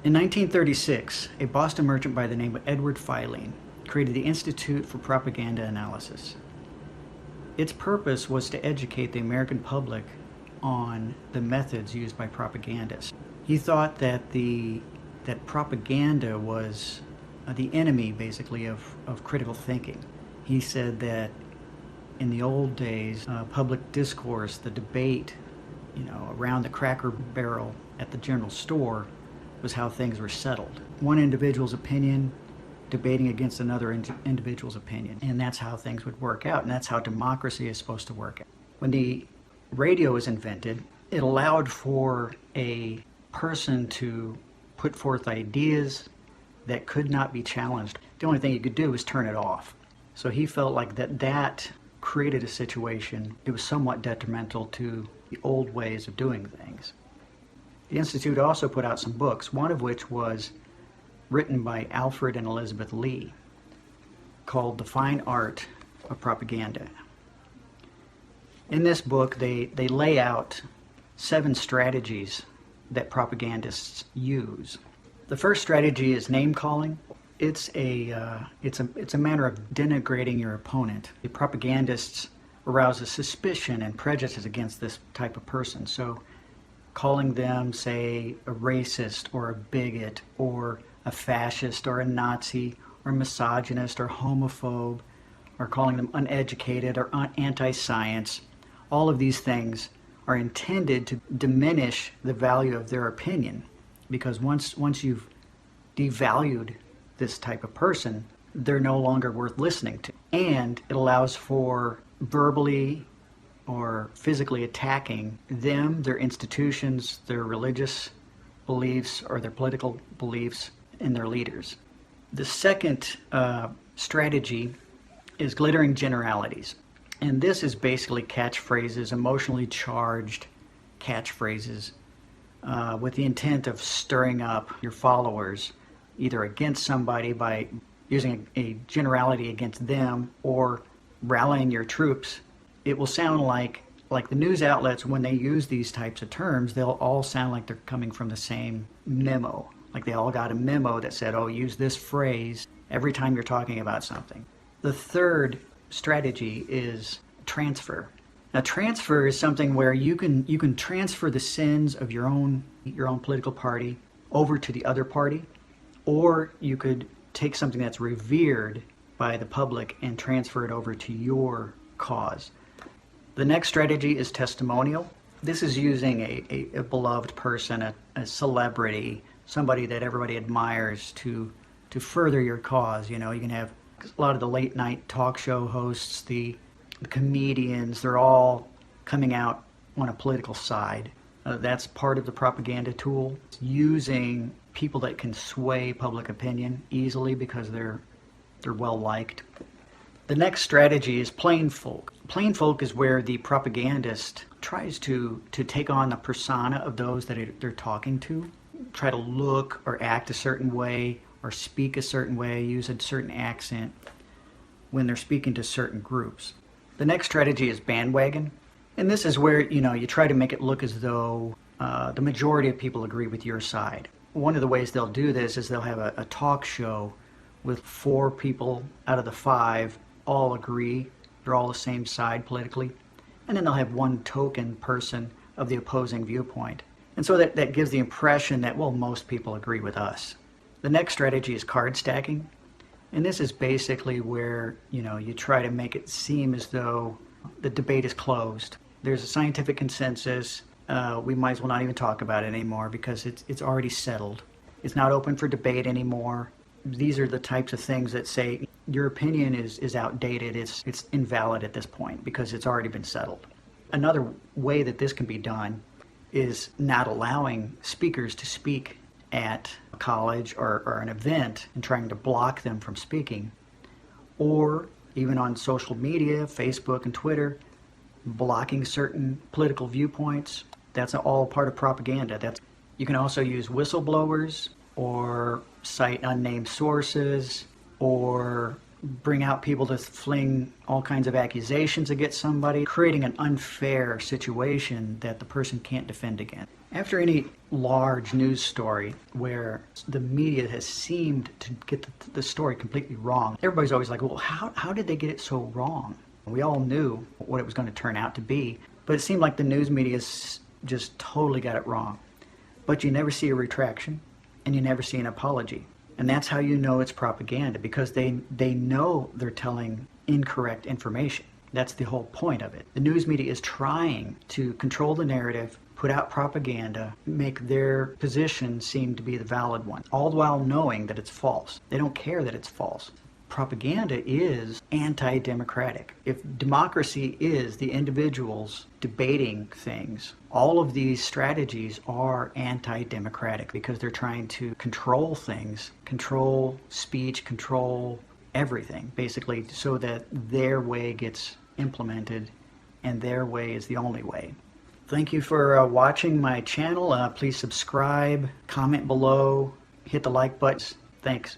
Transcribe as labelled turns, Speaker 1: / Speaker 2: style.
Speaker 1: In 1936, a Boston merchant by the name of Edward Filene created the Institute for Propaganda Analysis. Its purpose was to educate the American public on the methods used by propagandists. He thought that that propaganda was the enemy, basically, of critical thinking. He said that in the old days, public discourse, the debate, around the Cracker Barrel at the general store was how things were settled. One individual's opinion debating against another individual's opinion. And that's how things would work out, and that's how democracy is supposed to work out. When the radio was invented, it allowed for a person to put forth ideas that could not be challenged. The only thing you could do was turn it off. So he felt like that created a situation. It was somewhat detrimental to the old ways of doing things. The Institute also put out some books, one of which was written by Alfred and Elizabeth Lee, called The Fine Art of Propaganda. In this book, they lay out 7 strategies that propagandists use. The first strategy is name calling. It's a manner of denigrating your opponent. The propagandists arouse a suspicion and prejudice against this type of person. So calling them, say, a racist or a bigot or a fascist or a Nazi or misogynist or homophobe, or calling them uneducated or anti-science, all of these things are intended to diminish the value of their opinion, because once you've devalued this type of person, they're no longer worth listening to. And it allows for verbally or physically attacking them, their institutions, their religious beliefs, or their political beliefs, and their leaders. The second strategy is glittering generalities. And this is basically catchphrases, emotionally charged catchphrases, with the intent of stirring up your followers, either against somebody by using a generality against them or rallying your troops. It will sound like the news outlets, when they use these types of terms, they'll all sound like they're coming from the same memo. Like they all got a memo that said, oh, use this phrase every time you're talking about something. The third strategy is transfer. Now, transfer is something where you can transfer the sins of your own political party over to the other party, or you could take something that's revered by the public and transfer it over to your cause. The next strategy is testimonial. This is using a beloved person, a celebrity, somebody that everybody admires to further your cause. You can have a lot of the late night talk show hosts, the comedians, they're all coming out on a political side. That's part of the propaganda tool. It's using people that can sway public opinion easily because they're well liked. The next strategy is plain folk. Plain folk is where the propagandist tries to take on the persona of those that they're talking to, try to look or act a certain way or speak a certain way, use a certain accent when they're speaking to certain groups. The next strategy is bandwagon. And this is where, you try to make it look as though the majority of people agree with your side. One of the ways they'll do this is they'll have a talk show with 4 people out of the 5 all agree. They're all the same side politically. And then they'll have one token person of the opposing viewpoint. And so that gives the impression that, well, most people agree with us. The next strategy is card stacking. And this is basically where, you try to make it seem as though the debate is closed. There's a scientific consensus. We might as well not even talk about it anymore because it's already settled. It's not open for debate anymore. These are the types of things that say your opinion is outdated. It's invalid at this point because it's already been settled. Another way that this can be done is not allowing speakers to speak at a college or an event and trying to block them from speaking, or even on social media, Facebook and Twitter, blocking certain political viewpoints. That's all part of propaganda. You can also use whistleblowers or cite unnamed sources or bring out people to fling all kinds of accusations against somebody, creating an unfair situation that the person can't defend against. After any large news story where the media has seemed to get the story completely wrong, everybody's always like, well, how did they get it so wrong? We all knew what it was going to turn out to be, but it seemed like the news media just totally got it wrong. But you never see a retraction, and you never see an apology. And that's how you know it's propaganda, because they know they're telling incorrect information. That's the whole point of it. The news media is trying to control the narrative, put out propaganda, make their position seem to be the valid one, all while knowing that it's false. They don't care that it's false. Propaganda is anti-democratic. If democracy is the individuals debating things, all of these strategies are anti-democratic because they're trying to control things, control speech, control everything, basically, so that their way gets implemented and their way is the only way. Thank you for watching my channel. Please subscribe, comment below, hit the like button. Thanks.